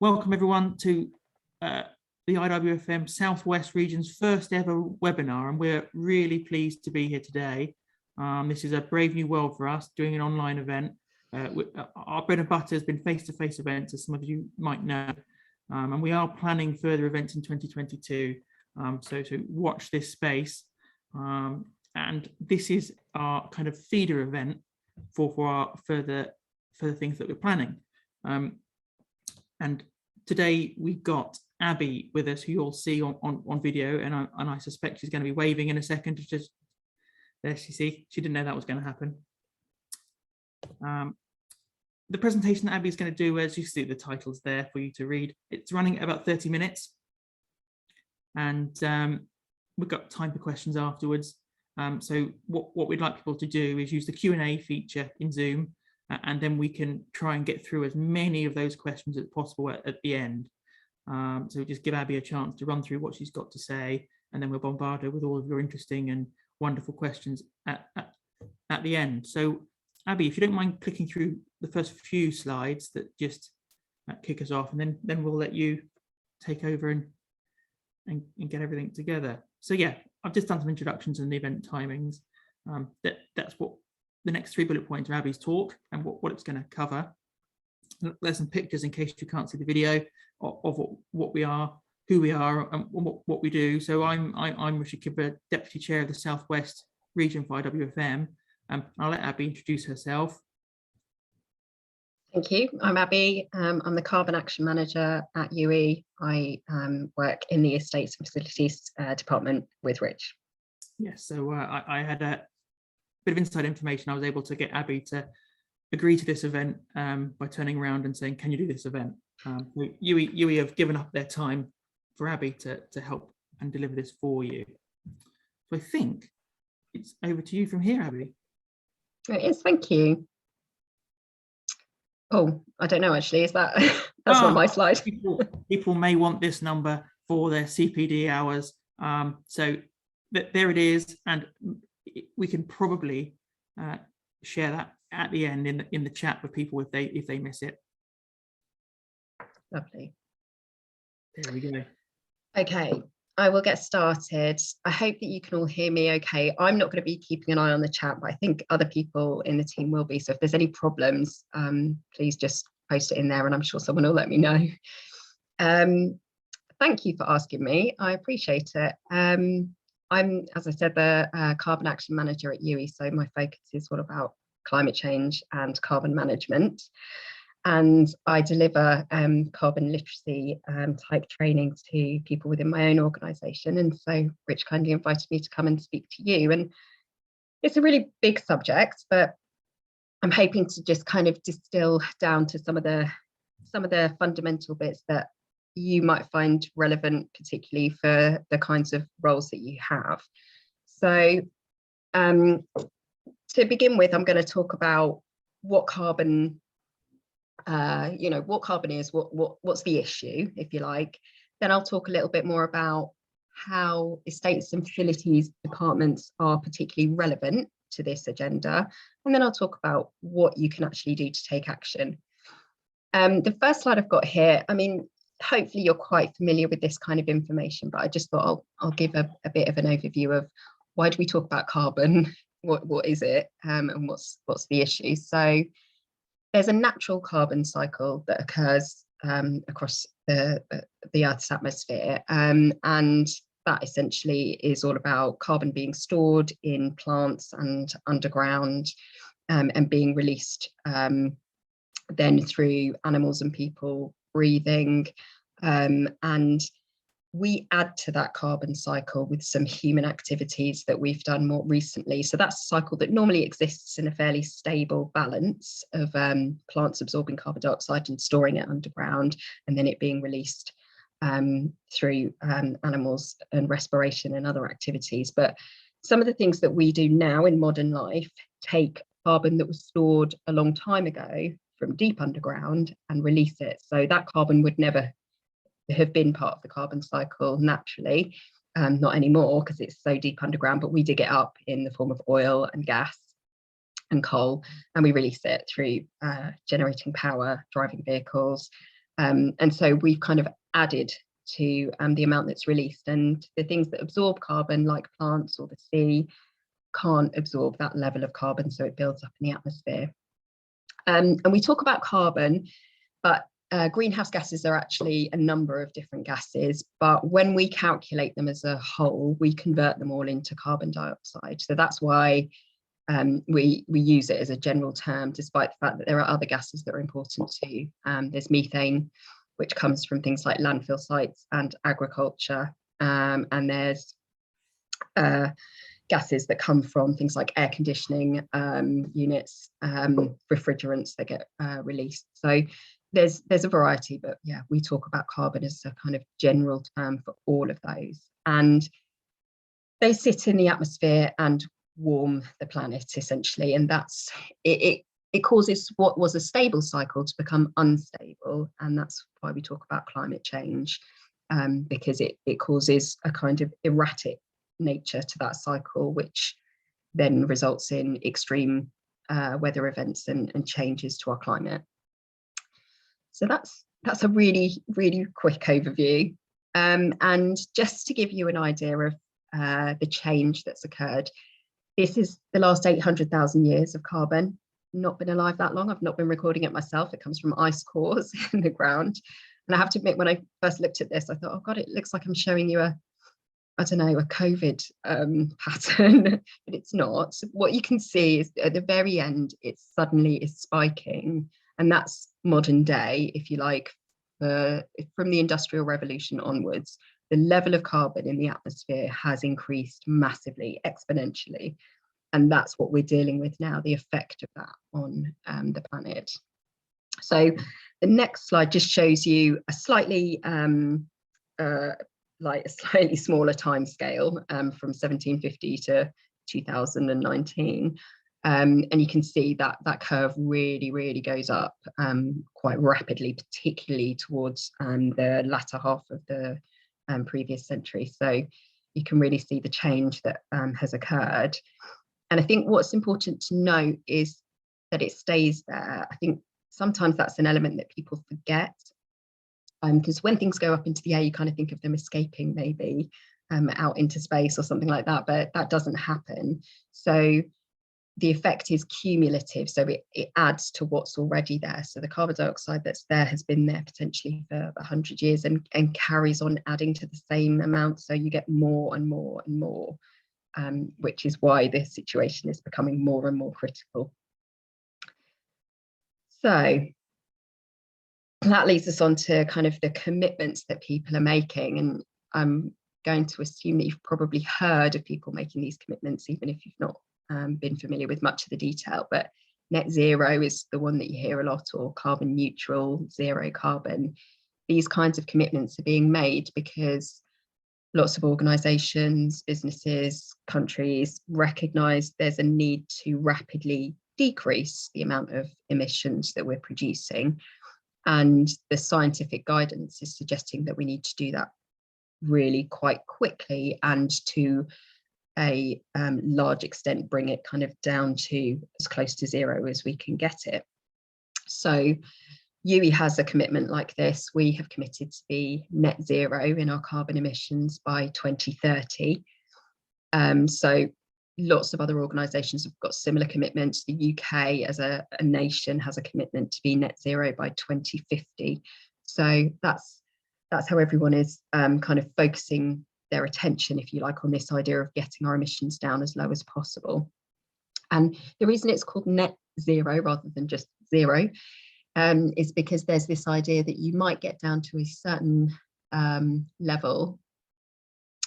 Welcome everyone to the IWFM South West Region's first ever webinar, and we're really pleased to be here today. This is a brave new world for us, doing an online event. Our bread and butter has been face-to-face events, as some of you might know, and we are planning further events in 2022. So watch this space, and this is our kind of feeder event for our further things that we're planning. And today we've got Abby with us, who you'll see on video, and I suspect she's going to be waving in a second. To just there, she didn't know that was going to happen. The presentation that Abby's going to do, as you see, the title's there for you to read. It's running at about 30 minutes, and we've got time for questions afterwards. So what we'd like people to do is use the Q&A feature in Zoom, and then we can try and get through as many of those questions as possible at the end. So just give Abby a chance to run through what she's got to say, and then we'll bombard her with all of your interesting and wonderful questions at the end. So Abby, if you don't mind clicking through the first few slides that just kick us off, and then we'll let you take over and get everything together. So yeah, I've just done some introductions and the event timings. That's what the next 3 bullet points of Abby's talk and what it's going to cover. There's some pictures in case you can't see the video of what we are, who we are, and what we do. So I'm Richard Kibber, Deputy Chair of the South West Region for IWFM. I'll let Abby introduce herself. Thank you. I'm Abby. I'm the Carbon Action Manager at UE. I work in the Estates and Facilities Department with Rich. Yes, so I had a bit of inside information. I was able to get Abby to agree to this event by turning around and saying, can you do this event? UE have given up their time for Abby to help and deliver this for you. So I think it's over to you from here, Abby. It is, thank you. Oh, I don't know actually, is that, that's not my slide. People may want this number for their CPD hours. So there it is, and we can probably share that at the end in the chat with people if they miss it. Lovely. There we go. Okay, I will get started. I hope that you can all hear me okay. I'm not going to be keeping an eye on the chat, but I think other people in the team will be. So if there's any problems, please just post it in there and I'm sure someone will let me know. Thank you for asking me. I appreciate it. I'm, as I said, the Carbon Action Manager at UE, so my focus is all about climate change and carbon management. And I deliver carbon literacy type training to people within my own organisation. And so Rich kindly invited me to come and speak to you. And it's a really big subject, but I'm hoping to just kind of distill down to some of the fundamental bits that you might find relevant, particularly for the kinds of roles that you have. So to begin with, I'm going to talk about what carbon what carbon is, what's the issue, if you like. Then I'll talk a little bit more about how estates and facilities departments are particularly relevant to this agenda. And then I'll talk about what you can actually do to take action. The first slide I've got here, I mean, hopefully you're quite familiar with this kind of information, but I just thought I'll give a bit of an overview of why do we talk about carbon, what is it, and what's the issue. So there's a natural carbon cycle that occurs across the Earth's atmosphere, and that essentially is all about carbon being stored in plants and underground and being released then through animals and people breathing, and we add to that carbon cycle with some human activities that we've done more recently. So that's a cycle that normally exists in a fairly stable balance of plants absorbing carbon dioxide and storing it underground, and then it being released through animals and respiration and other activities. But some of the things that we do now in modern life take carbon that was stored a long time ago from deep underground and release it. So that carbon would never have been part of the carbon cycle naturally, not anymore because it's so deep underground, but we dig it up in the form of oil and gas and coal, and we release it through generating power, driving vehicles, And so we've kind of added to the amount that's released, and the things that absorb carbon, like plants or the sea, can't absorb that level of carbon, so it builds up in the atmosphere. And we talk about carbon, but greenhouse gases are actually a number of different gases, but when we calculate them as a whole, we convert them all into carbon dioxide. So that's why we use it as a general term, despite the fact that there are other gases that are important too. There's methane, which comes from things like landfill sites and agriculture, and there's gases that come from things like air conditioning units, refrigerants that get released. So there's a variety, but yeah, we talk about carbon as a kind of general term for all of those. And they sit in the atmosphere and warm the planet, essentially. And that's it causes what was a stable cycle to become unstable. And that's why we talk about climate change, because it causes a kind of erratic nature to that cycle, which then results in extreme weather events and changes to our climate. So that's a really, really quick overview. And just to give you an idea of the change that's occurred, this is the last 800,000 years of carbon. Not been alive that long. I've not been recording it myself. It comes from ice cores in the ground. And I have to admit, when I first looked at this, I thought, oh God, it looks like I'm showing you a COVID pattern, but it's not. So what you can see is at the very end, it suddenly is spiking. And that's modern day, if you like, from the Industrial Revolution onwards. The level of carbon in the atmosphere has increased massively, exponentially. And that's what we're dealing with now, the effect of that on the planet. So the next slide just shows you a slightly smaller time scale from 1750 to 2019. And you can see that that curve really, really goes up quite rapidly, particularly towards the latter half of the previous century. So you can really see the change that has occurred. And I think what's important to note is that it stays there. I think sometimes that's an element that people forget, because when things go up into the air, you kind of think of them escaping maybe out into space or something like that, but that doesn't happen. So the effect is cumulative, so it adds to what's already there. So the carbon dioxide that's there has been there potentially for 100 years and carries on adding to the same amount. So you get more and more and more, which is why this situation is becoming more and more critical. So that leads us on to kind of the commitments that people are making. And I'm going to assume that you've probably heard of people making these commitments, even if you've not been familiar with much of the detail, but net zero is the one that you hear a lot, or carbon neutral, zero carbon. These kinds of commitments are being made because lots of organisations, businesses, countries recognise there's a need to rapidly decrease the amount of emissions that we're producing. And the scientific guidance is suggesting that we need to do that really quite quickly, and to a large extent bring it kind of down to as close to zero as we can get it. So UE has a commitment like this. We have committed to be net zero in our carbon emissions by 2030. So lots of other organisations have got similar commitments. The UK as a nation has a commitment to be net zero by 2050. So that's how everyone is kind of focusing their attention, if you like, on this idea of getting our emissions down as low as possible. And the reason it's called net zero rather than just zero is because there's this idea that you might get down to a certain level.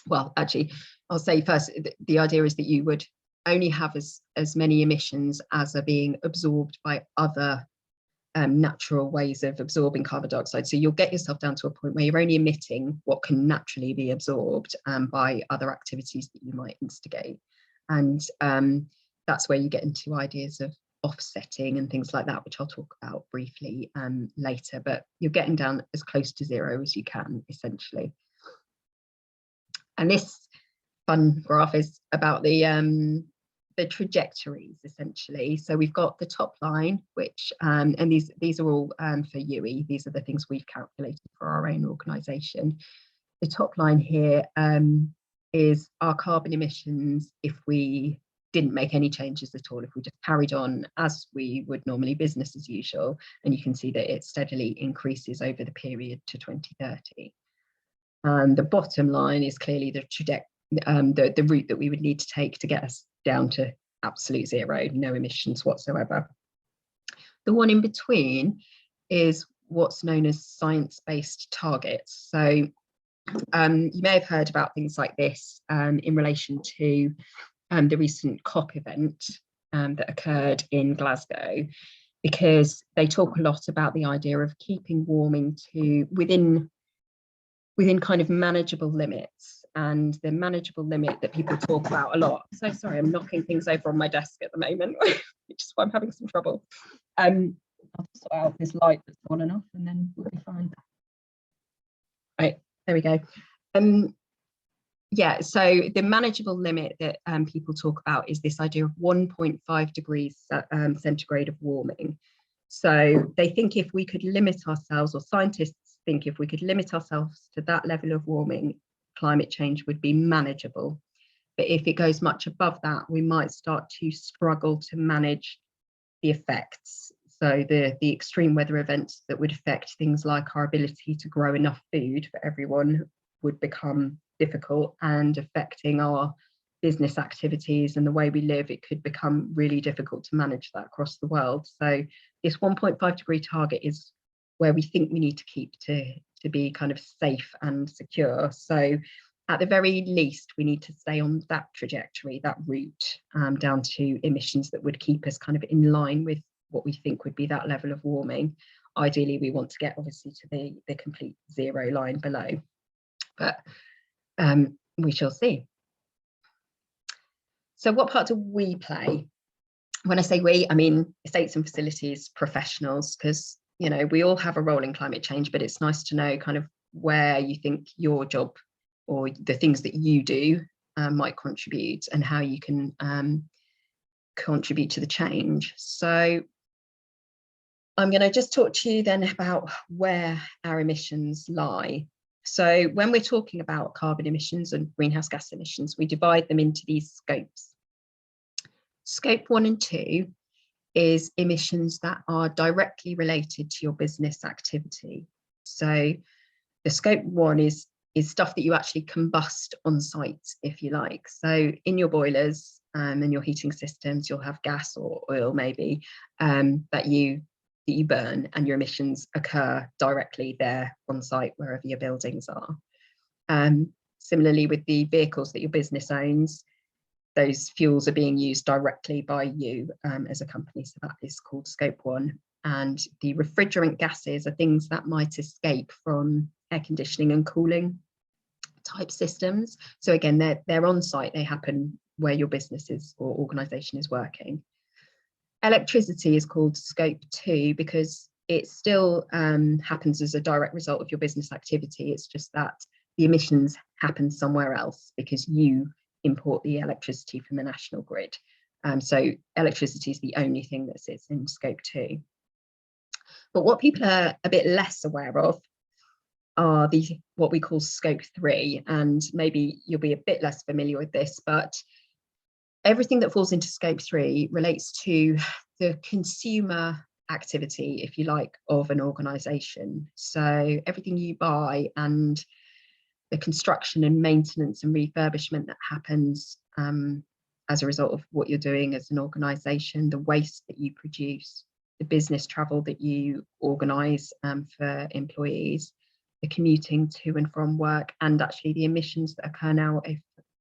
Well, actually, I'll say first, the idea is that you would only have as many emissions as are being absorbed by other natural ways of absorbing carbon dioxide. So you'll get yourself down to a point where you're only emitting what can naturally be absorbed by other activities that you might instigate. And that's where you get into ideas of offsetting and things like that, which I'll talk about briefly later. But you're getting down as close to zero as you can, essentially. And this fun graph is about the the trajectories essentially. So we've got the top line, which and these are all for UE. These are the things we've calculated for our own organisation. The top line here is our carbon emissions if we didn't make any changes at all, if we just carried on as we would normally, business as usual. And you can see that it steadily increases over the period to 2030. And the bottom line is clearly the route that we would need to take to get us down to absolute zero, no emissions whatsoever. The one in between is what's known as science-based targets. So you may have heard about things like this in relation to the recent COP event that occurred in Glasgow, because they talk a lot about the idea of keeping warming to within kind of manageable limits. And the manageable limit that people talk about a lot. So sorry, I'm knocking things over on my desk at the moment, which is why I'm having some trouble. I'll sort out this light that's on and off, and then we'll be fine. Right, there we go. Yeah, so the manageable limit that people talk about is this idea of 1.5 degrees centigrade of warming. So they think if we could limit ourselves, or scientists think if we could limit ourselves to that level of warming, climate change would be manageable. But if it goes much above that, we might start to struggle to manage the effects. So the extreme weather events that would affect things like our ability to grow enough food for everyone would become difficult, and affecting our business activities and the way we live, it could become really difficult to manage that across the world. So this 1.5 degree target is where we think we need to keep to be kind of safe and secure. So at the very least, we need to stay on that trajectory, that route down to emissions that would keep us kind of in line with what we think would be that level of warming. Ideally, we want to get obviously to the complete zero line below, but we shall see. So what part do we play? When I say we, I mean estates and facilities professionals, because you know we all have a role in climate change, but it's nice to know kind of where you think your job or the things that you do might contribute, and how you can contribute to the change. So I'm going to just talk to you then about where our emissions lie. So when we're talking about carbon emissions and greenhouse gas emissions, we divide them into these scopes. Scope 1 and 2 is emissions that are directly related to your business activity. So the scope 1 is stuff that you actually combust on site, if you like. So in your boilers and your heating systems, you'll have gas or oil maybe that you burn, and your emissions occur directly there on site wherever your buildings are. Similarly, with the vehicles that your business owns, those fuels are being used directly by you as a company, so that is called scope 1. And the refrigerant gases are things that might escape from air conditioning and cooling type systems. So again, they're on site, they happen where your business is or organisation is working. Electricity is called scope 2 because it still happens as a direct result of your business activity. It's just that the emissions happen somewhere else because you import the electricity from the national grid. So electricity is the only thing that sits in scope 2. But what people are a bit less aware of are what we call scope 3, and maybe you'll be a bit less familiar with this, but everything that falls into scope 3 relates to the consumer activity, if you like, of an organisation. So everything you buy and the construction and maintenance and refurbishment that happens as a result of what you're doing as an organisation, the waste that you produce, the business travel that you organise for employees, the commuting to and from work, and actually the emissions that occur now,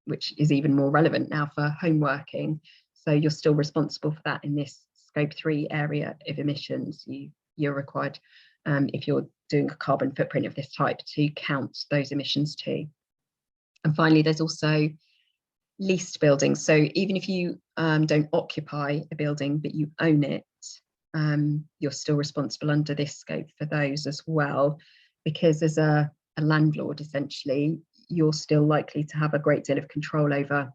which is even more relevant now for home working. So you're still responsible for that in this scope 3 area of emissions. You're required, if you're doing a carbon footprint of this type, to count those emissions too. And finally, there's also leased buildings. So even if you don't occupy a building, but you own it, you're still responsible under this scope for those as well, because as a landlord, essentially, you're still likely to have a great deal of control over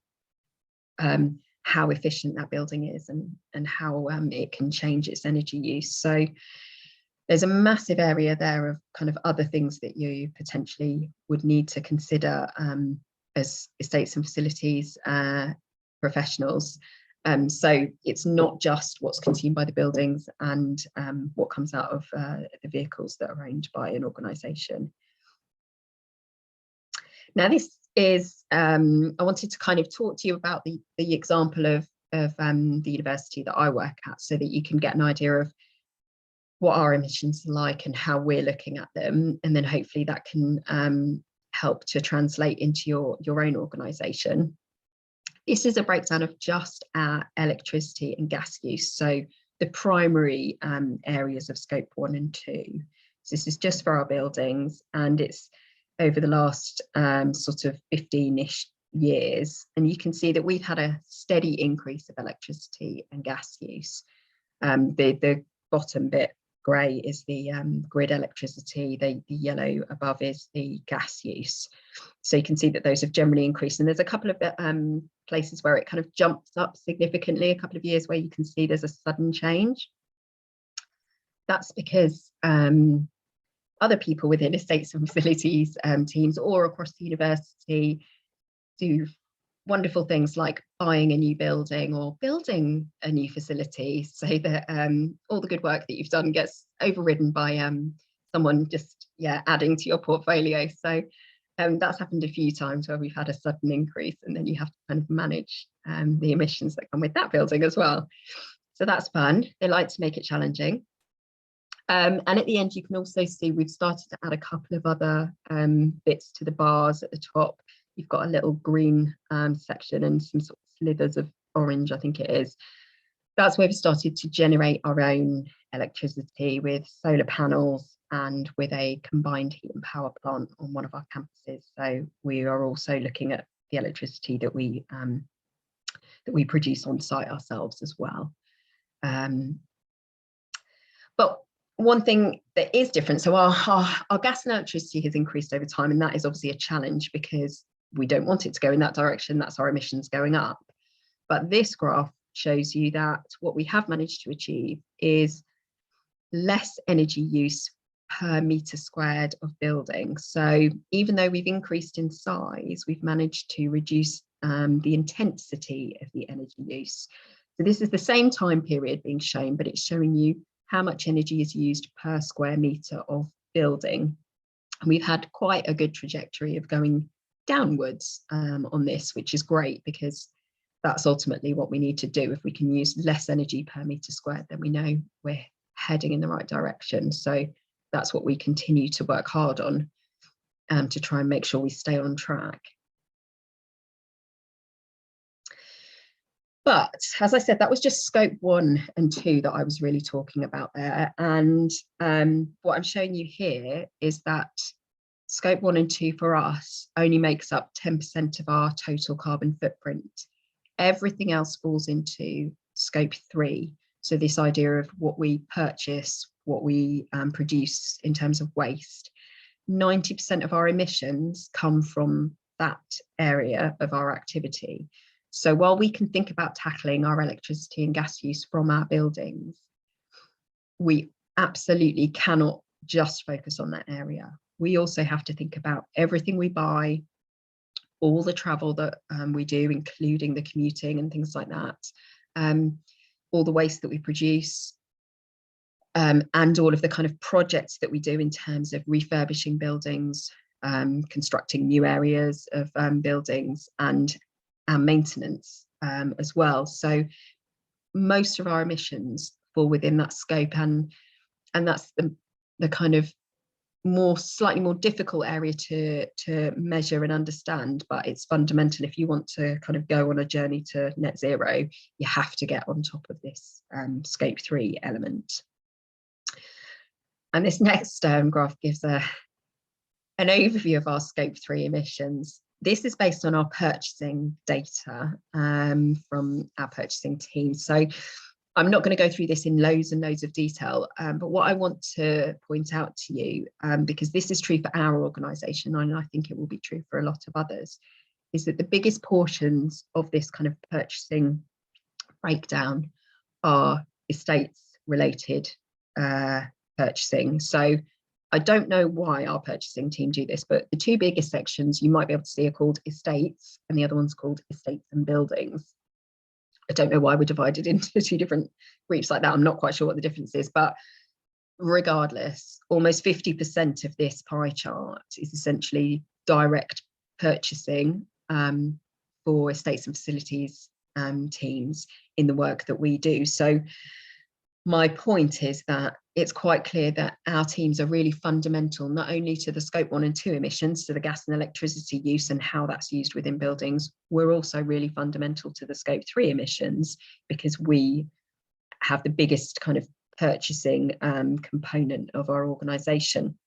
how efficient that building is and how it can change its energy use. So there's a massive area there of kind of other things that you potentially would need to consider as estates and facilities professionals. So it's not just what's consumed by the buildings and what comes out of the vehicles that are owned by an organisation. Now, this is, I wanted to kind of talk to you about the example of the university that I work at, so that you can get an idea of what our emissions are like and how we're looking at them, and then hopefully that can help to translate into your own organisation. This is a breakdown of just our electricity and gas use, so the primary areas of scope 1 and 2. So this is just for our buildings, and it's over the last sort of 15-ish years, and you can see that we've had a steady increase of electricity and gas use. The bottom bit grey is the grid electricity, the yellow above is the gas use. So you can see that those have generally increased, and there's a couple of places where it kind of jumps up significantly, a couple of years where you can see there's a sudden change. That's because other people within estates and facilities teams or across the university do wonderful things like buying a new building or building a new facility, so that all the good work that you've done gets overridden by someone just adding to your portfolio. So that's happened a few times where we've had a sudden increase, and then you have to kind of manage the emissions that come with that building as well. So that's fun. They like to make it challenging. And at the end, you can also see we've started to add a couple of other bits to the bars at the top. You've got a little green section and some sort of slithers of orange, I think it is. That's where we've started to generate our own electricity with solar panels and with a combined heat and power plant on one of our campuses. So we are also looking at the electricity that we produce on site ourselves as well. But one thing that is different, so our gas and electricity has increased over time, and that is obviously a challenge because we don't want it to go in that direction. That's our emissions going up. But this graph shows you that what we have managed to achieve is less energy use per metre squared of building. So even though we've increased in size, we've managed to reduce the intensity of the energy use. So this is the same time period being shown, but it's showing you how much energy is used per square metre of building. And we've had quite a good trajectory of going downwards on this, which is great, because that's ultimately what we need to do. If we can use less energy per metre squared, then we know we're heading in the right direction. So that's what we continue to work hard on to try and make sure we stay on track. But as I said, that was just scope 1 and 2 that I was really talking about there. And what I'm showing you here is that scope 1 and 2 for us only makes up 10% of our total carbon footprint. Everything else falls into scope 3. So this idea of what we purchase, what we produce in terms of waste. 90% of our emissions come from that area of our activity. So while we can think about tackling our electricity and gas use from our buildings, we absolutely cannot just focus on that area. We also have to think about everything we buy, all the travel that we do, including the commuting and things like that, all the waste that we produce, and all of the kind of projects that we do in terms of refurbishing buildings, constructing new areas of buildings, and maintenance as well. So most of our emissions fall within that scope, and that's the kind of slightly more difficult area to measure and understand, but it's fundamental. If you want to kind of go on a journey to net zero, you have to get on top of this scope 3 element. And this next graph gives an overview of our scope 3 emissions. This is based on our purchasing data from our purchasing team. So I'm not going to go through this in loads and loads of detail, but what I want to point out to you, because this is true for our organisation, and I think it will be true for a lot of others, is that the biggest portions of this kind of purchasing breakdown are estates related purchasing. So I don't know why our purchasing team do this, but the two biggest sections you might be able to see are called estates, and the other one's called estates and buildings. I don't know why we're divided into two different groups like that. I'm not quite sure what the difference is, but regardless, almost 50% of this pie chart is essentially direct purchasing for estates and facilities teams in the work that we do. So my point is that it's quite clear that our teams are really fundamental, not only to the scope 1 and 2 emissions, to the gas and electricity use and how that's used within buildings, we're also really fundamental to the scope 3 emissions, because we have the biggest kind of purchasing component of our organisation.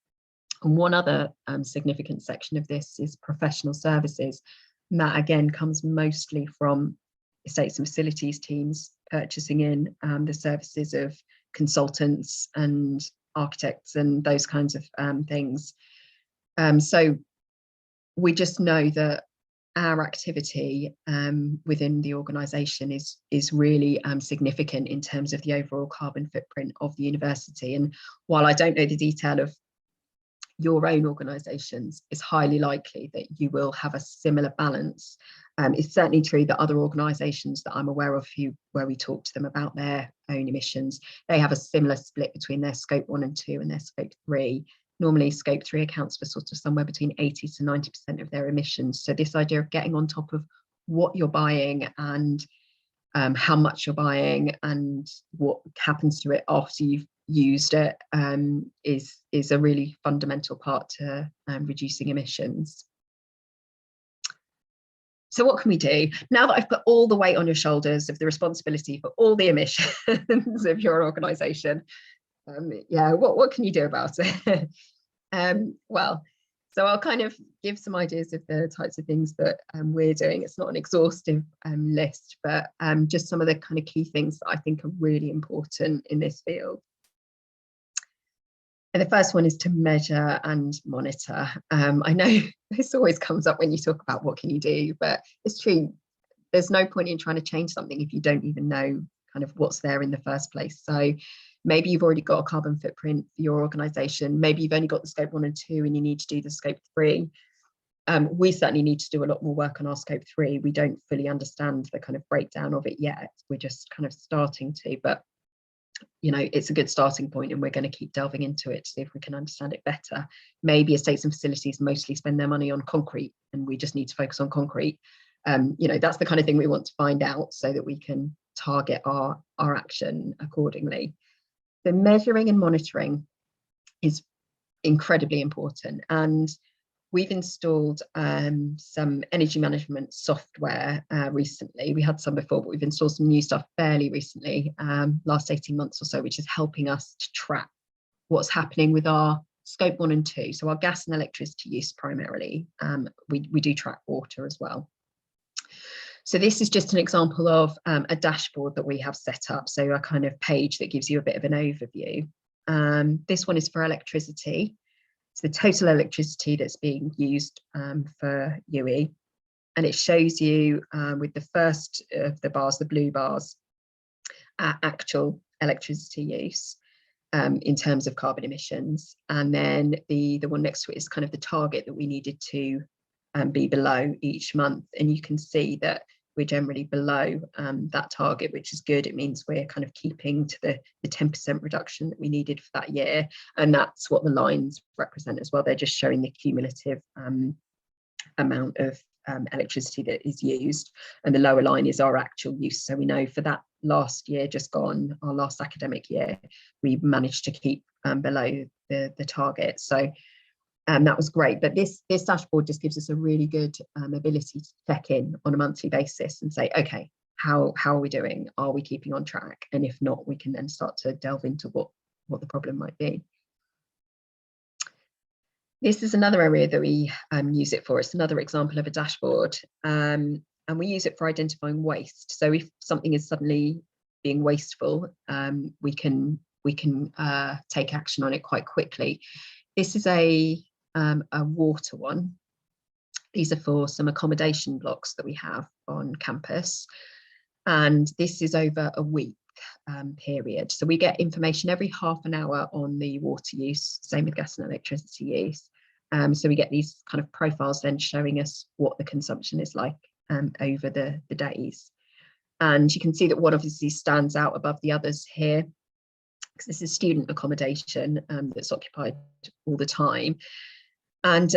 And one other significant section of this is professional services. And that again comes mostly from estates and facilities teams purchasing in the services of consultants and architects and those kinds of things. So we just know that our activity within the organisation is really significant in terms of the overall carbon footprint of the university. And while I don't know the detail of your own organisations, it's highly likely that you will have a similar balance. It's certainly true that other organisations that I'm aware of where we talk to them about their own emissions, they have a similar split between their scope 1 and 2 and their scope 3. Normally scope 3 accounts for sort of somewhere between 80 to 90% of their emissions. So this idea of getting on top of what you're buying and how much you're buying and what happens to it after you've used it is a really fundamental part to reducing emissions. So what can we do? Now that I've put all the weight on your shoulders of the responsibility for all the emissions of your organisation, yeah, what can you do about it? Well, so I'll kind of give some ideas of the types of things that we're doing. It's not an exhaustive list, but just some of the kind of key things that I think are really important in this field. And the first one is to measure and monitor. I know this always comes up when you talk about what can you do, but it's true. There's no point in trying to change something if you don't even know kind of what's there in the first place. So maybe you've already got a carbon footprint for your organisation. Maybe you've only got the scope 1 and 2 and you need to do the scope 3. We certainly need to do a lot more work on our scope 3. We don't fully understand the kind of breakdown of it yet. We're just kind of starting to, but you know, it's a good starting point and we're going to keep delving into it to see if we can understand it better. Maybe estates and facilities mostly spend their money on concrete and we just need to focus on concrete. You know, that's the kind of thing we want to find out so that we can target our action accordingly. The measuring and monitoring is incredibly important, and we've installed some energy management software recently. We had some before, but we've installed some new stuff fairly recently, last 18 months or so, which is helping us to track what's happening with our scope 1 and 2. So our gas and electricity use primarily. We do track water as well. So this is just an example of a dashboard that we have set up. So a kind of page that gives you a bit of an overview. This one is for electricity. It's the total electricity that's being used for UE. And it shows you with the first of the bars, the blue bars, actual electricity use in terms of carbon emissions. And then the one next to it is kind of the target that we needed to be below each month. And you can see that we're generally below that target, which is good. It means we're kind of keeping to the 10% reduction that we needed for that year. And that's what the lines represent as well. They're just showing the cumulative amount of electricity that is used. And the lower line is our actual use. So we know for that last year just gone, our last academic year, we managed to keep below the target. So that was great, but this dashboard just gives us a really good ability to check in on a monthly basis and say, okay, how are we doing? Are we keeping on track? And if not, we can then start to delve into what the problem might be. This is another area that we use it for. It's another example of a dashboard, and we use it for identifying waste. So if something is suddenly being wasteful, we can take action on it quite quickly. This is a water one. These are for some accommodation blocks that we have on campus. And this is over a week period. So we get information every half an hour on the water use, same with gas and electricity use. So we get these kind of profiles then showing us what the consumption is like over the days. And you can see that one obviously stands out above the others here, because this is student accommodation that's occupied all the time. And,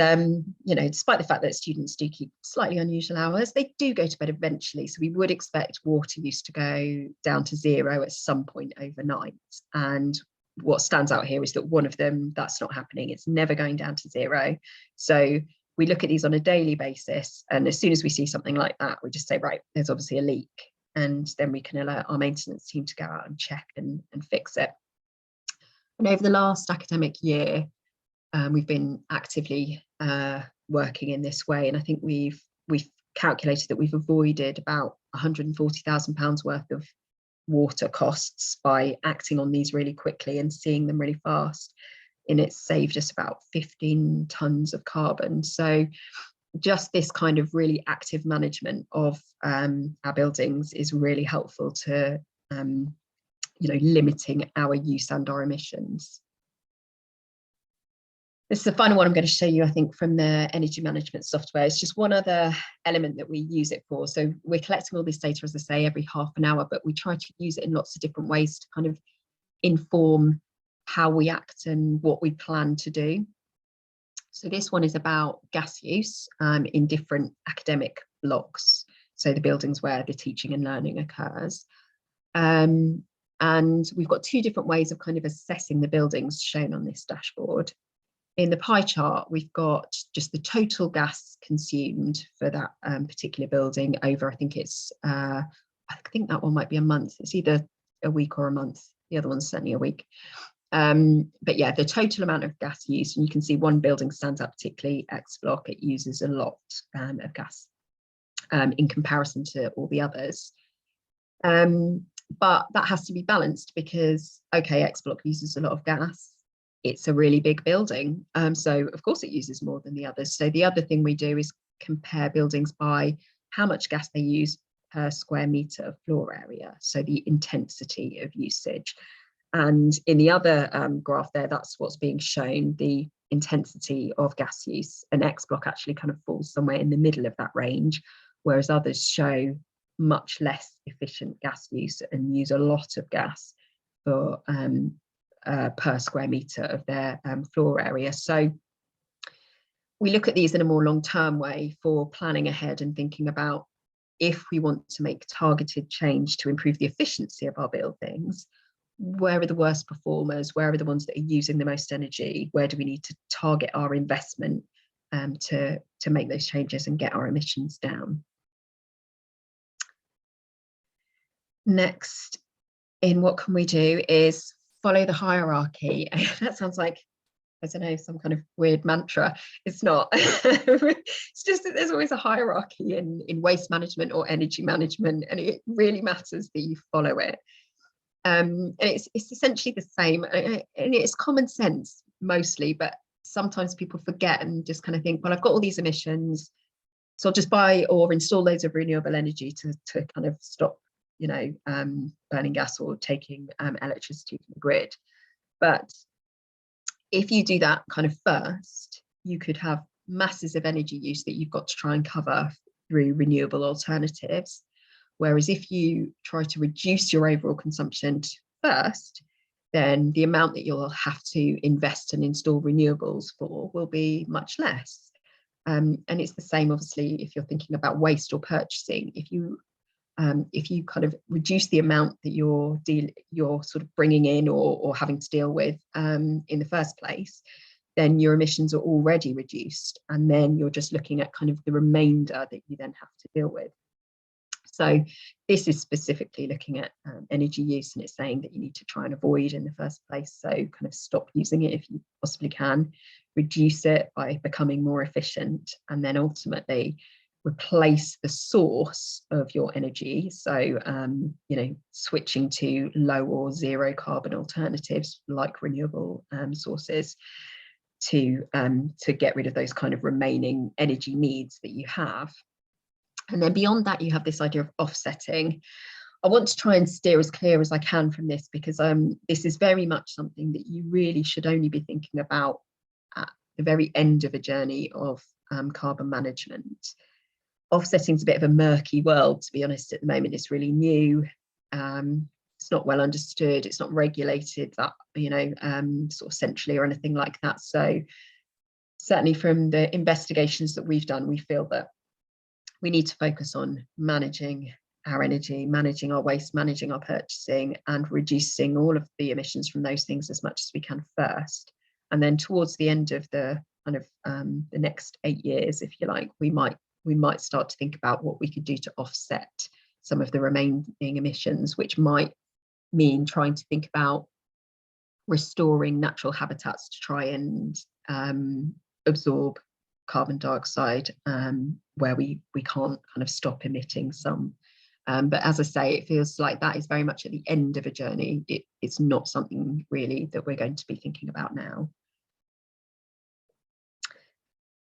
you know, despite the fact that students do keep slightly unusual hours, they do go to bed eventually. So we would expect water use to go down to zero at some point overnight. And what stands out here is that one of them, that's not happening. It's never going down to zero. So we look at these on a daily basis. And as soon as we see something like that, we just say, right, there's obviously a leak. And then we can alert our maintenance team to go out and check and fix it. And over the last academic year, we've been actively working in this way, and I think we've calculated that we've avoided about £140,000 worth of water costs by acting on these really quickly and seeing them really fast. And it's saved us about 15 tons of carbon. So just this kind of really active management of our buildings is really helpful to you know, limiting our use and our emissions. This is the final one I'm going to show you, I think, from the energy management software. It's just one other element that we use it for. So we're collecting all this data, as I say, every half an hour, but we try to use it in lots of different ways to kind of inform how we act and what we plan to do. So this one is about gas use in different academic blocks. So the buildings where the teaching and learning occurs. And we've got two different ways of kind of assessing the buildings shown on this dashboard. In the pie chart, we've got just the total gas consumed for that particular building over, I think it's, I think that one might be a month. It's either a week or a month. The other one's certainly a week. But yeah, the total amount of gas used, and you can see one building stands out particularly, X block. It uses a lot of gas in comparison to all the others. But that has to be balanced because, okay, X block uses a lot of gas. It's a really big building. So of course it uses more than the others. So the other thing we do is compare buildings by how much gas they use per square metre of floor area. So the intensity of usage. And in the other graph there, that's what's being shown, the intensity of gas use. An X block actually kind of falls somewhere in the middle of that range, whereas others show much less efficient gas use and use a lot of gas for per square metre of their floor area. So we look at these in a more long-term way for planning ahead and thinking about if we want to make targeted change to improve the efficiency of our buildings, where are the worst performers, where are the ones that are using the most energy, where do we need to target our investment to make those changes and get our emissions down. Next, in what can we do is follow the hierarchy. That sounds like, I don't know, some kind of weird mantra. It's not. It's just that there's always a hierarchy in waste management or energy management, and it really matters that you follow it. And it's essentially the same, and it's common sense mostly, but sometimes people forget and just kind of think, well, I've got all these emissions, so I'll just buy or install loads of renewable energy to kind of stop, you know, burning gas or taking electricity from the grid. But if you do that kind of first, you could have masses of energy use that you've got to try and cover through renewable alternatives. Whereas if you try to reduce your overall consumption first, then the amount that you'll have to invest and install renewables for will be much less. And it's the same, obviously, if you're thinking about waste or purchasing. If you kind of reduce the amount that you're sort of bringing in or having to deal with in the first place, then your emissions are already reduced, and then you're just looking at kind of the remainder that you then have to deal with. So this is specifically looking at energy use, and it's saying that you need to try and avoid in the first place. So kind of stop using it if you possibly can, reduce it by becoming more efficient, and then ultimately replace the source of your energy. So, you know, switching to low or zero carbon alternatives like renewable sources to get rid of those kind of remaining energy needs that you have. And then beyond that, you have this idea of offsetting. I want to try and steer as clear as I can from this, because this is very much something that you really should only be thinking about at the very end of a journey of carbon management. Offsetting is a bit of a murky world, to be honest, at the moment. It's really new. It's not well understood. It's not regulated that, sort of centrally or anything like that. So certainly from the investigations that we've done, we feel that we need to focus on managing our energy, managing our waste, managing our purchasing, and reducing all of the emissions from those things as much as we can first. And then towards the end of the kind of the next 8 years, if you like, we might start to think about what we could do to offset some of the remaining emissions, which might mean trying to think about restoring natural habitats to try and absorb carbon dioxide where we can't kind of stop emitting some. But as I say, it feels like that is very much at the end of a journey. It's not something really that we're going to be thinking about now.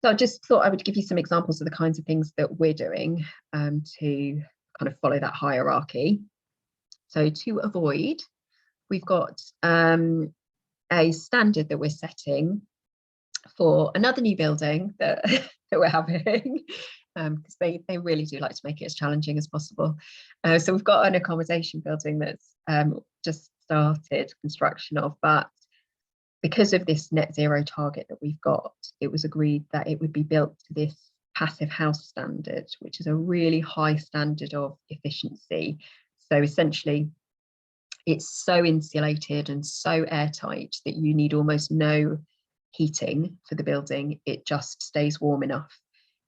So I just thought I would give you some examples of the kinds of things that we're doing to kind of follow that hierarchy. So to avoid, we've got a standard that we're setting for another new building that we're having, because they really do like to make it as challenging as possible. So we've got an accommodation building that's just started construction of, but because of this net zero target that we've got, it was agreed that it would be built to this passive house standard, which is a really high standard of efficiency. So essentially, it's so insulated and so airtight that you need almost no heating for the building. It just stays warm enough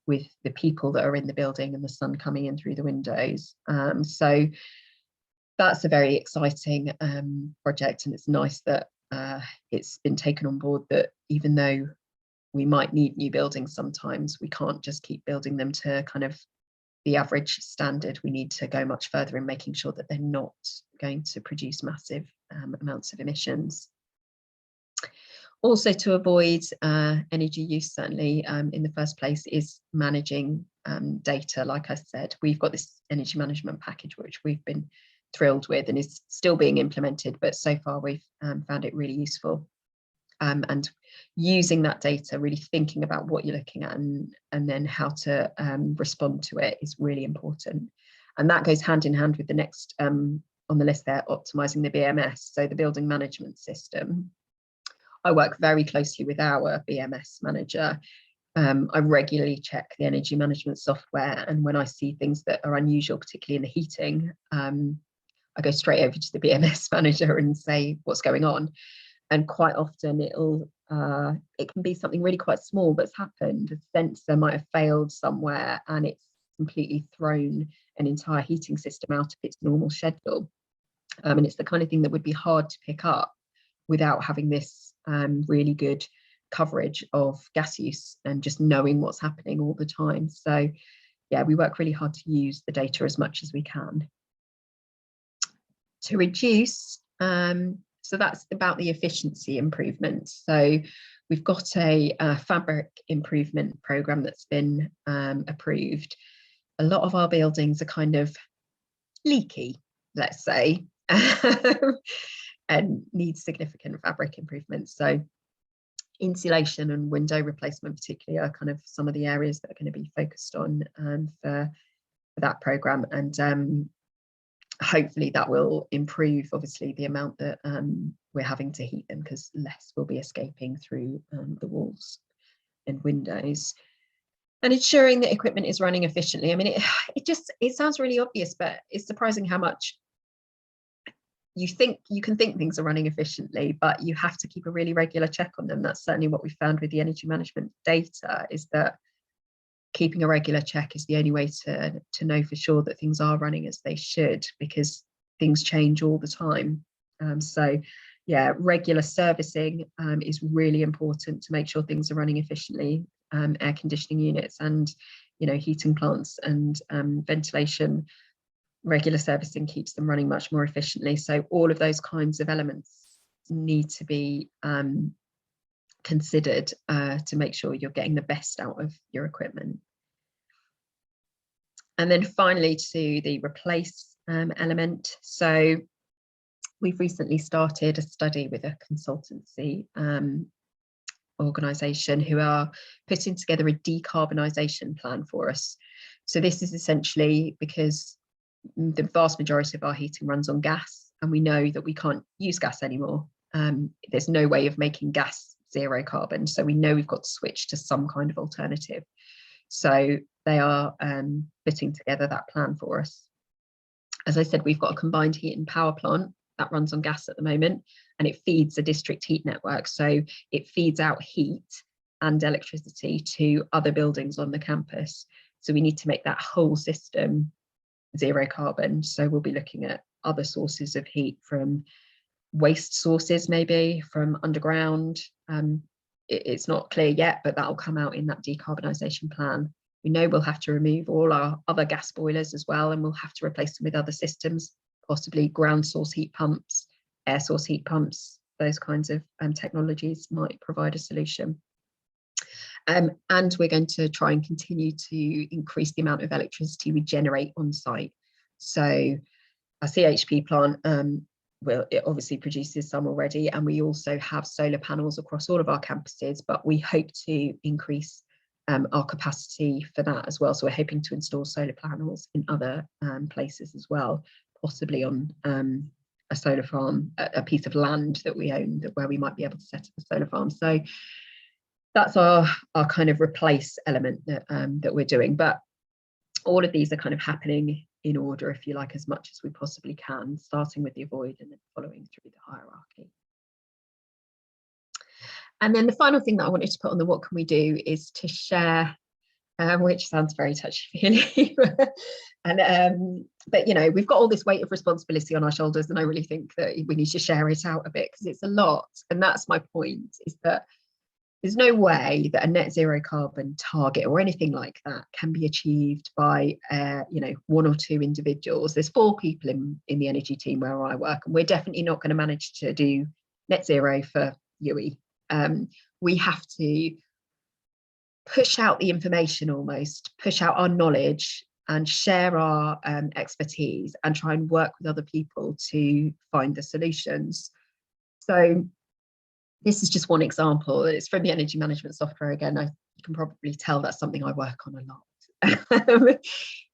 with the people that are in the building and the sun coming in through the windows. So that's a very exciting project, and it's nice that it's been taken on board that even though we might need new buildings sometimes, we can't just keep building them to kind of the average standard. We need to go much further in making sure that they're not going to produce massive amounts of emissions. Also, to avoid energy use, certainly in the first place, is managing data. Like I said, we've got this energy management package, which we've been thrilled with and is still being implemented, but so far we've found it really useful. And using that data, really thinking about what you're looking at and then how to respond to it is really important. And that goes hand in hand with the next on the list there, optimizing the BMS, so the building management system. I work very closely with our BMS manager. I regularly check the energy management software, and when I see things that are unusual, particularly in the heating, I go straight over to the BMS manager and say what's going on. And quite often it can be something really quite small that's happened. A sensor might have failed somewhere and it's completely thrown an entire heating system out of its normal schedule. And it's the kind of thing that would be hard to pick up without having this really good coverage of gas use and just knowing what's happening all the time. So yeah, we work really hard to use the data as much as we can. To reduce, so that's about the efficiency improvements. So we've got a fabric improvement program that's been approved. A lot of our buildings are kind of leaky, let's say, and need significant fabric improvements. So insulation and window replacement particularly are kind of some of the areas that are going to be focused on for that program. And hopefully that will improve, obviously, the amount that we're having to heat them, because less will be escaping through the walls and windows. And ensuring that equipment is running efficiently. I mean, it sounds really obvious, but it's surprising how much you can think things are running efficiently, but you have to keep a really regular check on them. That's certainly what we found with the energy management data, is that keeping a regular check is the only way to know for sure that things are running as they should, because things change all the time. So yeah, regular servicing is really important to make sure things are running efficiently. Air conditioning units and heating plants and ventilation, regular servicing keeps them running much more efficiently. So all of those kinds of elements need to be considered to make sure you're getting the best out of your equipment. And then finally, to the replace element. So we've recently started a study with a consultancy organisation who are putting together a decarbonisation plan for us. So this is essentially because the vast majority of our heating runs on gas, and we know that we can't use gas anymore. There's no way of making gas zero carbon, so we know we've got to switch to some kind of alternative. So they are putting together that plan for us. As I said, we've got a combined heat and power plant that runs on gas at the moment, and it feeds a district heat network. So it feeds out heat and electricity to other buildings on the campus. So we need to make that whole system zero carbon. So we'll be looking at other sources of heat, from waste sources, maybe from underground. It's not clear yet, but that'll come out in that decarbonisation plan. We know we'll have to remove all our other gas boilers as well, and we'll have to replace them with other systems, possibly ground source heat pumps, air source heat pumps. Those kinds of technologies might provide a solution. And we're going to try and continue to increase the amount of electricity we generate on site. So our CHP plant, it obviously produces some already, and we also have solar panels across all of our campuses, but we hope to increase our capacity for that as well. So we're hoping to install solar panels in other places as well, possibly on a solar farm, a piece of land that we own, where we might be able to set up a solar farm. So that's our kind of replace element that we're doing. But all of these are kind of happening in order, if you like, as much as we possibly can, starting with the avoid and then following through the hierarchy. And then the final thing that I wanted to put on the what can we do is to share, which sounds very touchy-feely. And but you know, we've got all this weight of responsibility on our shoulders, and I really think that we need to share it out a bit, because it's a lot. And that's my point, is that there's no way that a net zero carbon target or anything like that can be achieved by you know, one or two individuals. There's 4 people in the energy team where I work, and we're definitely not going to manage to do net zero for UE. We have to push out the information, almost push out our knowledge and share our expertise, and try and work with other people to find the solutions. So this is just one example. It's from the energy management software again. You can probably tell that's something I work on a lot.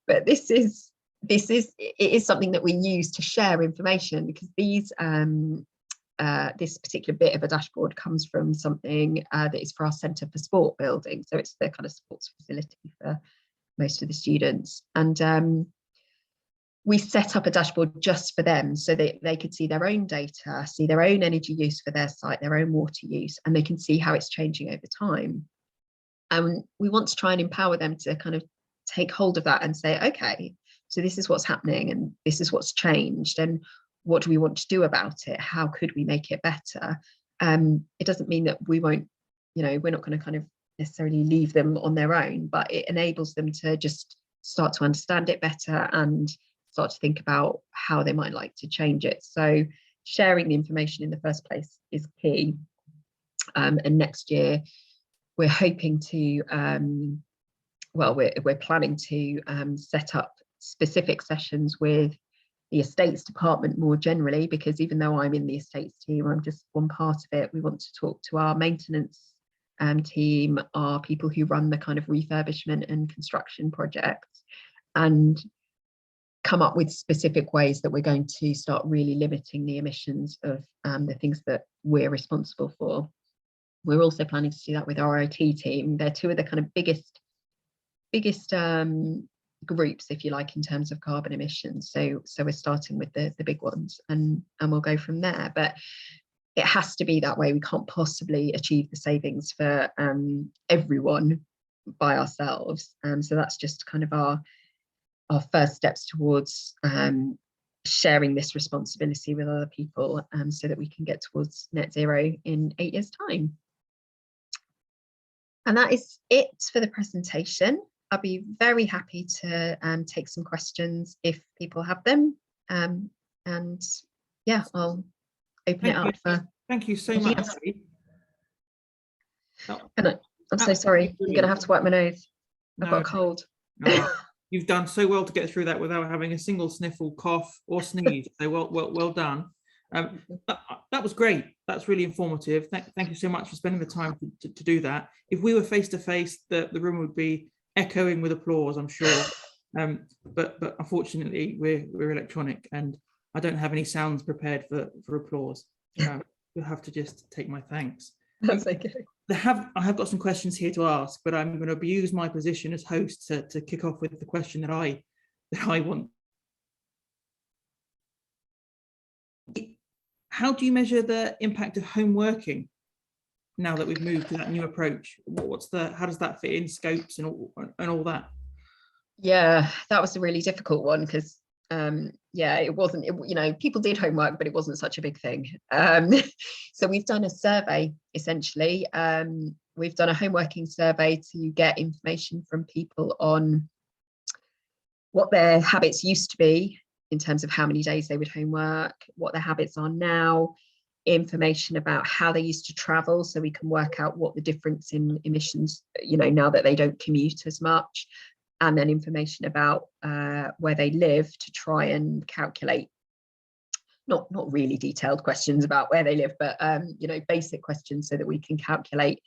But it is something that we use to share information, because these this particular bit of a dashboard comes from something that is for our Centre for Sport building. So it's the kind of sports facility for most of the students. And we set up a dashboard just for them, so that they could see their own data, see their own energy use for their site, their own water use, and they can see how it's changing over time. And we want to try and empower them to kind of take hold of that and say, okay, so this is what's happening, and this is what's changed, and what do we want to do about it? How could we make it better? It doesn't mean that we won't, you know, we're not going to kind of necessarily leave them on their own, but it enables them to just start to understand it better and start to think about how they might like to change it. So sharing the information in the first place is key. And next year we're hoping to, well, we're planning to set up specific sessions with the estates department more generally, because even though I'm in the estates team, I'm just one part of it. We want to talk to our maintenance team, our people who run the kind of refurbishment and construction projects, and come up with specific ways that we're going to start really limiting the emissions of the things that we're responsible for. We're also planning to do that with our IT team. They're 2 of the kind of biggest groups, if you like, in terms of carbon emissions. So we're starting with the big ones, and we'll go from there. But it has to be that way. We can't possibly achieve the savings for everyone by ourselves. So that's just kind of our first steps towards sharing this responsibility with other people, so that we can get towards net zero in 8 years' time. And that is it for the presentation. I'll be very happy to take some questions if people have them. And yeah, I'll open it up for. Thank you so much. I'm so sorry. I'm going to have to wipe my nose. I've got a cold. You've done so well to get through that without having a single sniffle, cough, or sneeze. So well done. That was great. That's really informative. Thank you so much for spending the time to do that. If we were face to face, the room would be echoing with applause, I'm sure. But unfortunately, we're electronic, and I don't have any sounds prepared for applause. You'll have to just take my thanks. That's okay. I have got some questions here to ask, but I'm going to abuse my position as host to kick off with the question that I want. How do you measure the impact of home working now that we've moved to that new approach? How does that fit in scopes and all that? Yeah, that was a really difficult one because it wasn't, people did homework, but it wasn't such a big thing. So we've done a survey, essentially. We've done a homeworking survey to get information from people on what their habits used to be in terms of how many days they would homework, what their habits are now, information about how they used to travel, so we can work out what the difference in emissions, now that they don't commute as much, and then information about where they live to try and calculate, not really detailed questions about where they live, but basic questions so that we can calculate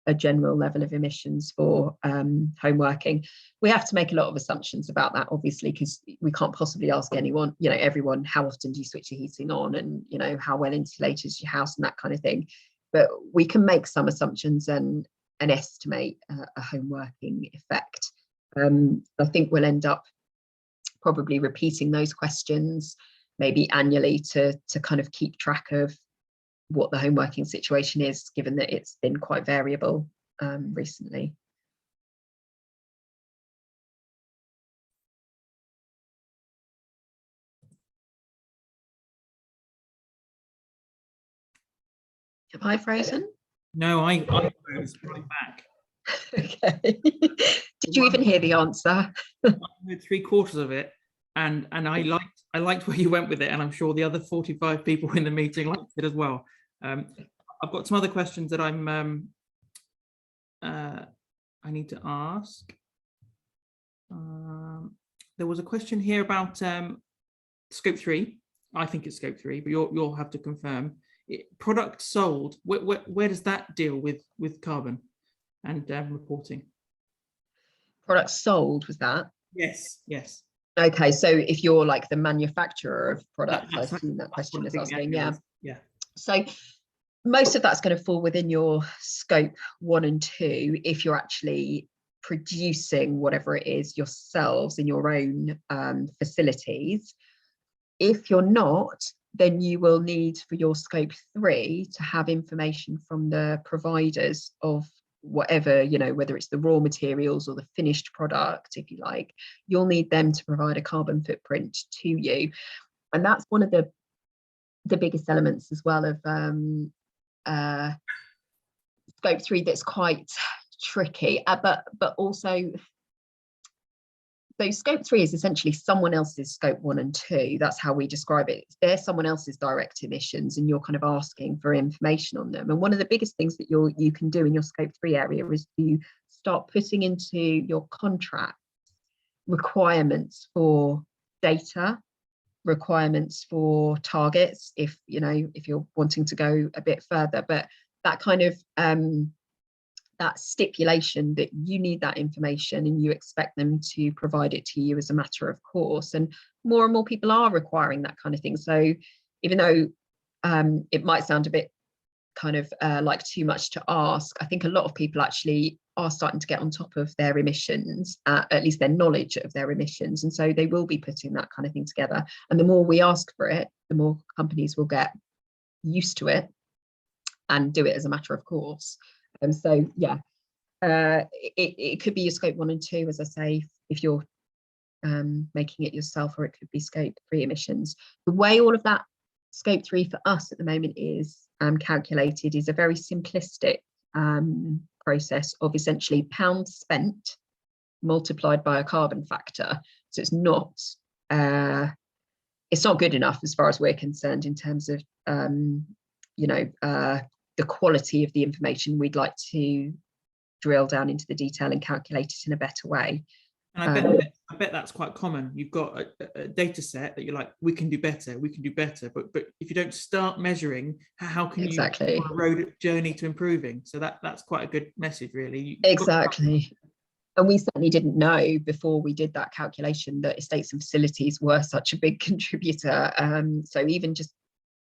a general level of emissions for home working. We have to make a lot of assumptions about that, obviously, because we can't possibly ask anyone, everyone, how often do you switch your heating on, and how well insulated is your house and that kind of thing. But we can make some assumptions and estimate a home working effect. I think we'll end up probably repeating those questions maybe annually to kind of keep track of what the home working situation is, given that it's been quite variable recently. Am I frozen? No, I was right back. Okay. Did you even hear the answer? I heard 3/4 of it, and I liked where you went with it, and I'm sure the other 45 people in the meeting liked it as well. I've got some other questions that I need to ask. There was a question here about scope 3. I think it's scope 3, but you'll have to confirm. Product sold, where does that deal with carbon and reporting? Products sold, was that? Yes. Okay, so if you're like the manufacturer of products, I assume that question is asking. Yeah. So most of that's going to fall within your scope 1 and 2 if you're actually producing whatever it is yourselves in your own facilities. If you're not, then you will need for your scope 3 to have information from the providers of whatever, whether it's the raw materials or the finished product, if you like. You'll need them to provide a carbon footprint to you. And that's one of the biggest elements as well of scope 3 that's quite tricky, but also, so scope 3 is essentially someone else's scope 1 and 2. That's how we describe it. They're someone else's direct emissions, and you're kind of asking for information on them. And one of the biggest things that you can do in your scope 3 area is to start putting into your contract requirements for data, requirements for targets, if you're wanting to go a bit further. But that kind of that stipulation that you need that information and you expect them to provide it to you as a matter of course, and more people are requiring that kind of thing. So even though it might sound a bit kind of like too much to ask, I think a lot of people actually are starting to get on top of their emissions, at least their knowledge of their emissions, and so they will be putting that kind of thing together. And the more we ask for it, the more companies will get used to it and do it as a matter of course. And so yeah, it could be your scope 1 and 2, as I say, if you're making it yourself, or it could be scope 3 emissions. The way all of that scope 3 for us at the moment is calculated is a very simplistic process of essentially pounds spent multiplied by a carbon factor. So it's not good enough as far as we're concerned in terms of the quality of the information. We'd like to drill down into the detail and calculate it in a better way. And I bet I bet that's quite common. You've got a data set that you're like, we can do better, but if you don't start measuring, how can you Exactly. on a road journey to improving? So that's quite a good message, really. Exactly. And we certainly didn't know before we did that calculation that estates and facilities were such a big contributor. So even just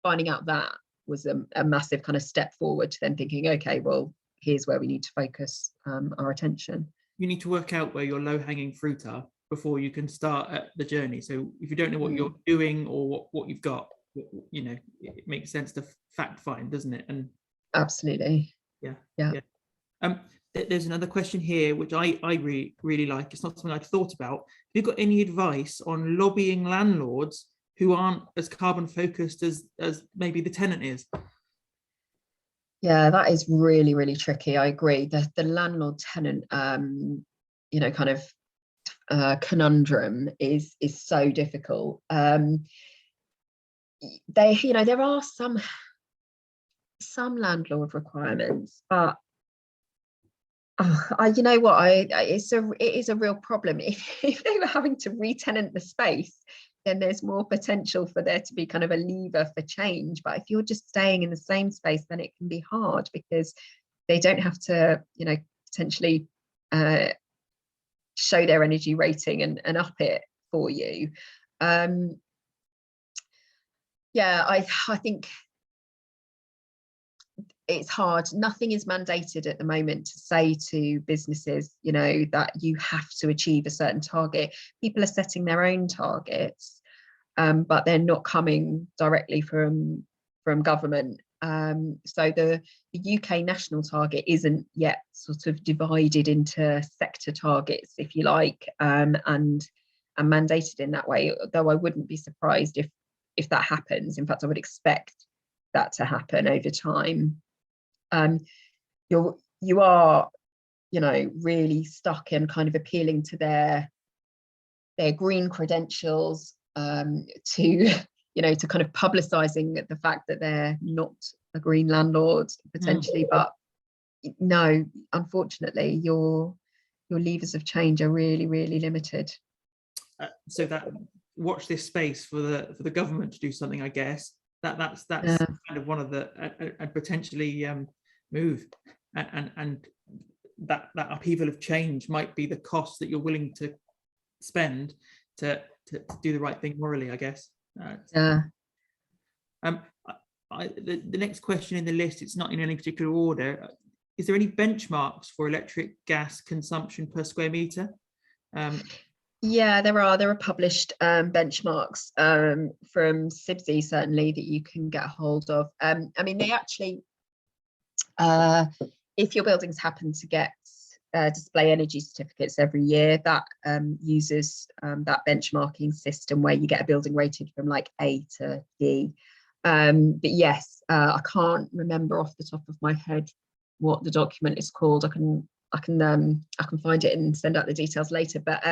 finding out that was a massive kind of step forward to then thinking, okay, well, here's where we need to focus our attention. You need to work out where your low-hanging fruit are before you can start the journey. So if you don't know what you're doing or what you've got, you know, it makes sense to fact find, doesn't it? And absolutely. Yeah. There's another question here which I really like. It's not something I'd thought about. Have you got any advice on lobbying landlords who aren't as carbon focused as maybe the tenant is? Yeah, that is really, really tricky. I agree. The landlord tenant you know, kind of conundrum is so difficult. You know, there are some landlord requirements, but you know what, it is a real problem. If they were having to re-tenant the space, then there's more potential for there to be kind of a lever for change. But if you're just staying in the same space, then it can be hard because they don't have to, you know, potentially show their energy rating and up it for you. Yeah, I think it's hard. Nothing is mandated at the moment to say to businesses, you know, that you have to achieve a certain target. People are setting their own targets, but they're not coming directly from government. So the UK national target isn't yet sort of divided into sector targets, if you like, and mandated in that way. Though I wouldn't be surprised if that happens. In fact, I would expect that to happen over time. You are, you know, really stuck in kind of appealing to their green credentials, to, you know, to kind of publicizing the fact that they're not a green landlord potentially. But no, unfortunately, your levers of change are really, really limited. So that watch this space for the government to do something, I guess. That's kind of one of the potentially move, and that upheaval of change might be the cost that you're willing to spend to do the right thing morally, I guess. The next question in the list, it's not in any particular order. Is there any benchmarks for electric gas consumption per square meter? Yeah, there are published benchmarks from CIBSE, certainly, that you can get a hold of. I mean, they actually, if your buildings happen to get display energy certificates every year, that uses that benchmarking system where you get a building rated from like A to D. But yes, I can't remember off the top of my head what the document is called. I can find it and send out the details later. But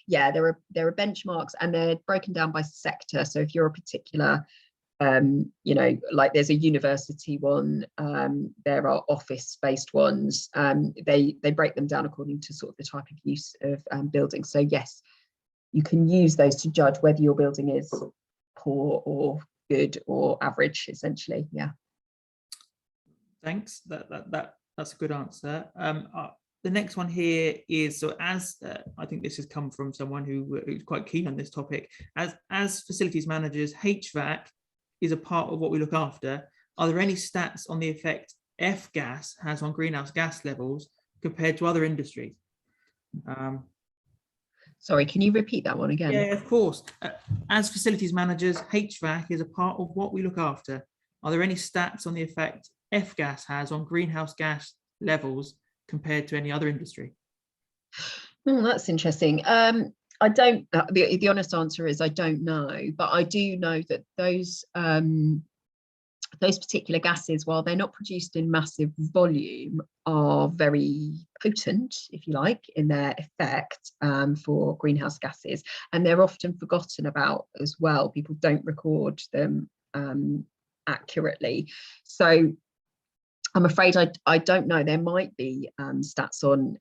yeah, there are benchmarks, and they're broken down by sector. So if you're a particular, you know, like there's a university one, there are office-based ones. They break them down according to sort of the type of use of building. So yes, you can use those to judge whether your building is poor or good or average, essentially. Yeah. Thanks. That's a good answer. The next one here is, so as I think this has come from someone who's quite keen on this topic, as facilities managers, HVAC is a part of what we look after. Are there any stats on the effect F-gas has on greenhouse gas levels compared to other industries? Sorry, can you repeat that one again? Yeah, of course. As facilities managers, HVAC is a part of what we look after. Are there any stats on the effect F-gas has on greenhouse gas levels compared to any other industry? That's interesting. I don't. The honest answer is I don't know, but I do know that those particular gases, while they're not produced in massive volume, are very potent, if you like, in their effect for greenhouse gases, and they're often forgotten about as well. People don't record them accurately. So I'm afraid I don't know. There might be stats on,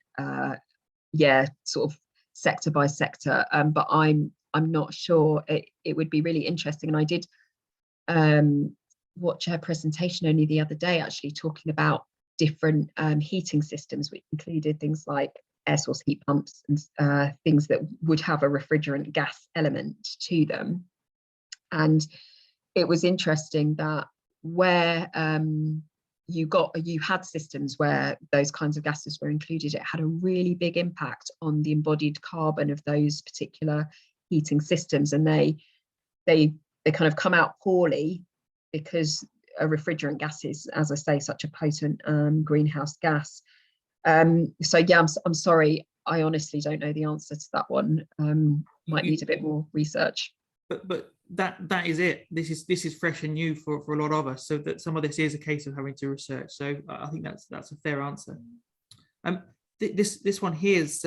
yeah, sort of sector by sector, but I'm not sure. It would be really interesting, and I did watch a presentation only the other day actually talking about different heating systems, which included things like air source heat pumps and things that would have a refrigerant gas element to them. And it was interesting that where you had systems where those kinds of gases were included, it had a really big impact on the embodied carbon of those particular heating systems, and they kind of come out poorly because a refrigerant gas is, as I say, such a potent greenhouse gas. So yeah, I'm sorry, I honestly don't know the answer to that one. Might need a bit more research. But that is it. This is fresh and new for a lot of us. So that some of this is a case of having to research. So I think that's a fair answer. This one here is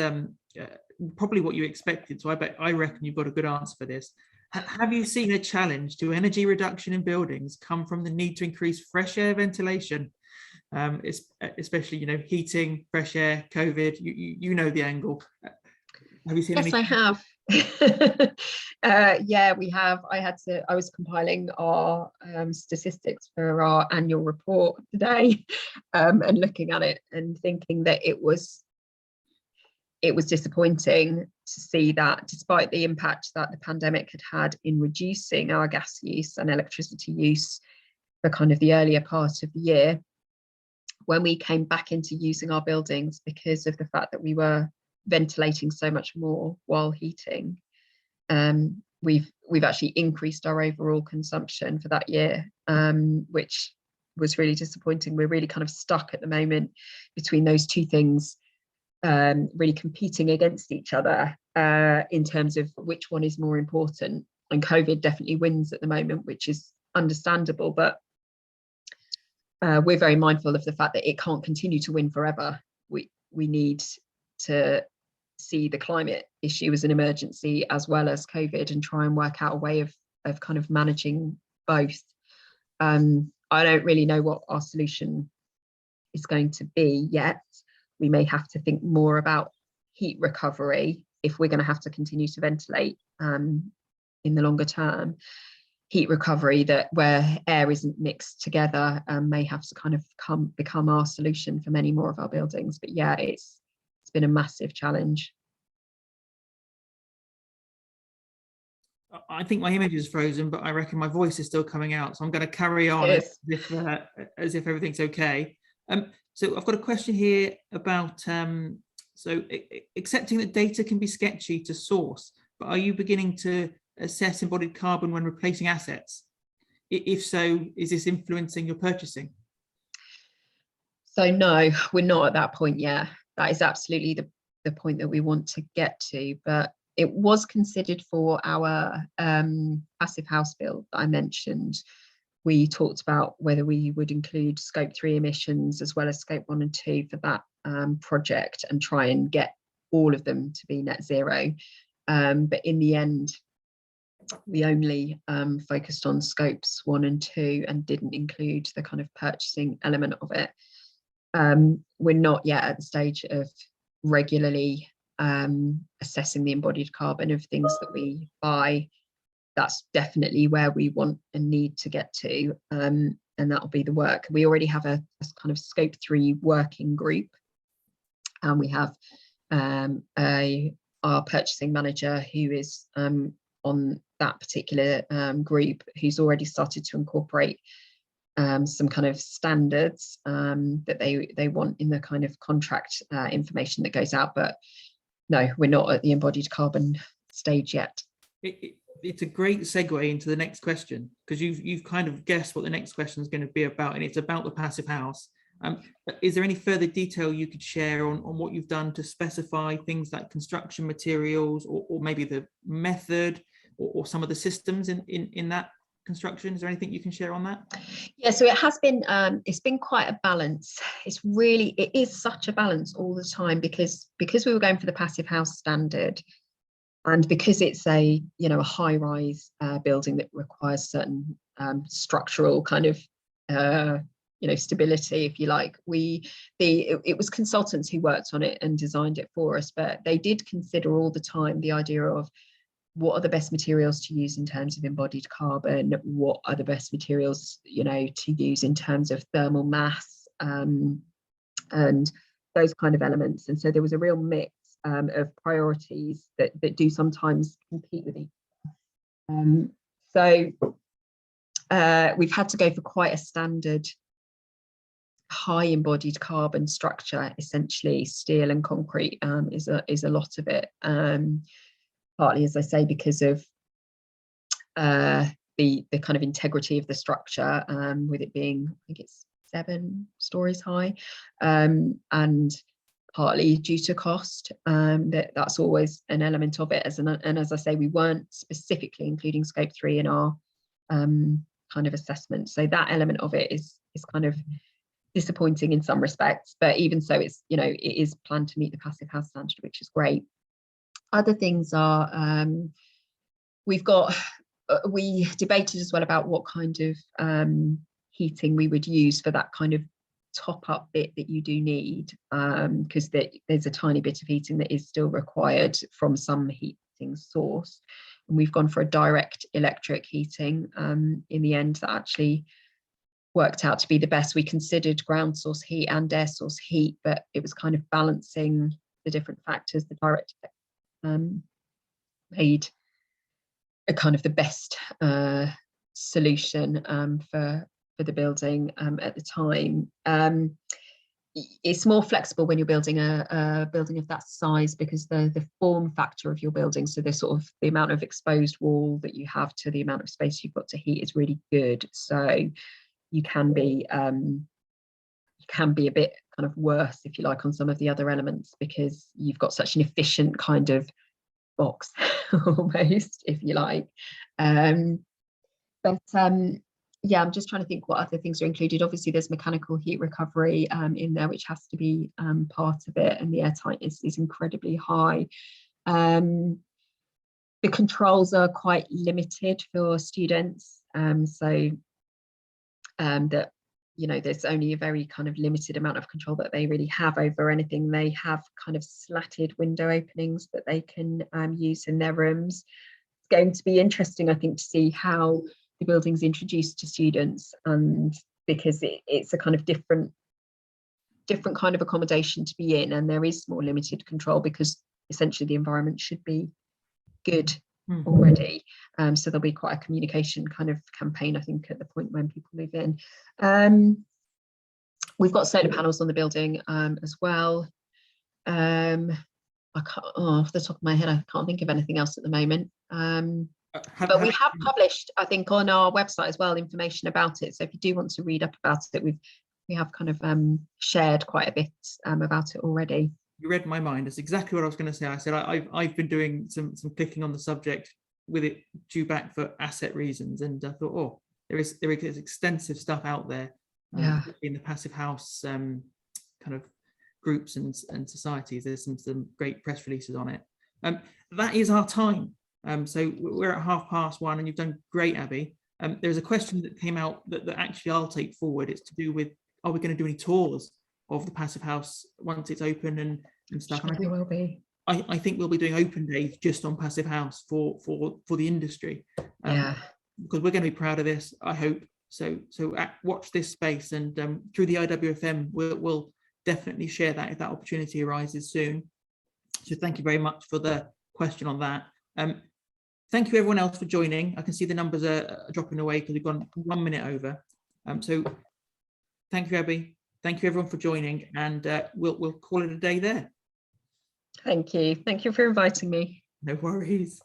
probably what you expected. So I reckon you've got a good answer for this. Have you seen a challenge to energy reduction in buildings come from the need to increase fresh air ventilation, especially heating, fresh air, COVID? You know the angle. Have you seen? Yes, I have. Yeah, we have. I was compiling our statistics for our annual report today, and looking at it and thinking that it was disappointing to see that despite the impact that the pandemic had in reducing our gas use and electricity use for kind of the earlier part of the year, when we came back into using our buildings because of the fact that we were ventilating so much more while heating, we've actually increased our overall consumption for that year, which was really disappointing. We're really kind of stuck at the moment between those two things, really competing against each other in terms of which one is more important. And COVID definitely wins at the moment, which is understandable, but we're very mindful of the fact that it can't continue to win forever. We need to see the climate issue as an emergency as well as COVID, and try and work out a way of kind of managing both. I don't really know what our solution is going to be yet. We may have to think more about heat recovery if we're going to have to continue to ventilate in the longer term. Heat recovery where air isn't mixed together may have to kind of become our solution for many more of our buildings. But yeah, it's been a massive challenge. I think my image is frozen, but I reckon my voice is still coming out. So I'm going to carry on as if everything's okay. So I've got a question here about, accepting that data can be sketchy to source, but are you beginning to assess embodied carbon when replacing assets? If so, is this influencing your purchasing? So no, we're not at that point yet. That is absolutely the point that we want to get to, but it was considered for our passive house build that I mentioned. We talked about whether we would include scope 3 emissions as well as scope 1 and 2 for that project and try and get all of them to be net zero. But in the end, we only focused on scopes 1 and 2 and didn't include the kind of purchasing element of it. We're not yet at the stage of regularly assessing the embodied carbon of things that we buy. That's definitely where we want and need to get to, and that'll be the work. We already have a kind of scope 3 working group, and we have our purchasing manager who is on that particular group, who's already started to incorporate some kind of standards that they want in the kind of contract information that goes out. But no, we're not at the embodied carbon stage yet. It's a great segue into the next question, because you've kind of guessed what the next question is going to be about, and it's about the passive house. Is there any further detail you could share on what you've done to specify things like construction materials, or maybe the method, or some of the systems in that construction? Is there anything you can share on that? Yeah, so it has been it's been quite a balance. It is such a balance all the time, because we were going for the passive house standard, and because it's a high-rise building that requires certain structural kind of stability, if you like. It was consultants who worked on it and designed it for us, but they did consider all the time the idea of what are the best materials to use in terms of embodied carbon, what are the best materials to use in terms of thermal mass, and those kind of elements. And so there was a real mix of priorities that do sometimes compete with each other. So we've had to go for quite a standard high embodied carbon structure. Essentially steel and concrete is a lot of it, partly, as I say, because of the kind of integrity of the structure, with it being, I think it's 7 stories high, and partly due to cost. That's always an element of it. And as I say, we weren't specifically including scope 3 in our kind of assessment, so that element of it is kind of disappointing in some respects, but even so, it's it is planned to meet the passive house standard, which is great. Other things are we debated as well about what kind of heating we would use for that kind of top up bit that you do need, because there's a tiny bit of heating that is still required from some heating source, and we've gone for a direct electric heating. In the end, that actually worked out to be the best. We considered ground source heat and air source heat, but it was kind of balancing the different factors. The direct made a kind of the best solution for the building at the time. It's more flexible when you're building a building of that size, because the form factor of your building, so the amount of exposed wall that you have to the amount of space you've got to heat, is really good. So you can be a bit kind of worse, if you like, on some of the other elements, because you've got such an efficient kind of box almost, if you like. Yeah, I'm just trying to think what other things are included. Obviously there's mechanical heat recovery in there, which has to be part of it, and the air tightness is incredibly high. The controls are quite limited for students, so that there's only a very kind of limited amount of control that they really have over anything. They have kind of slatted window openings that they can use in their rooms. It's going to be interesting, I think, to see how the building's introduced to students, and because it's a kind of different kind of accommodation to be in, and there is more limited control because essentially the environment should be good already. So there'll be quite a communication kind of campaign, I think, at the point when people move in. We've got solar panels on the building as well. I can't, off the top of my head, I can't think of anything else at the moment. But we have published, I think, on our website as well, information about it. So if you do want to read up about it, we have kind of shared quite a bit about it already. You read my mind. That's exactly what I was going to say. I said I've been doing some clicking on the subject with it due back for asset reasons, and I thought, oh, there is extensive stuff out there in the passive house kind of groups and societies. There's some great press releases on it. That is our time. So we're at 1:30, and you've done great, Abby. There's a question that came out that actually I'll take forward. It's to do with, are we going to do any tours of the passive house once it's open and stuff? Sure, and I think will be. I think we'll be doing open days just on passive house for the industry. Because we're going to be proud of this, I hope. So watch this space, and through the IWFM we'll definitely share that if that opportunity arises soon. So thank you very much for the question on that. Thank you everyone else for joining. I can see the numbers are dropping away because we've gone 1 minute over. So thank you, Abby. Thank you everyone for joining, and we'll call it a day there. Thank you. Thank you for inviting me. No worries.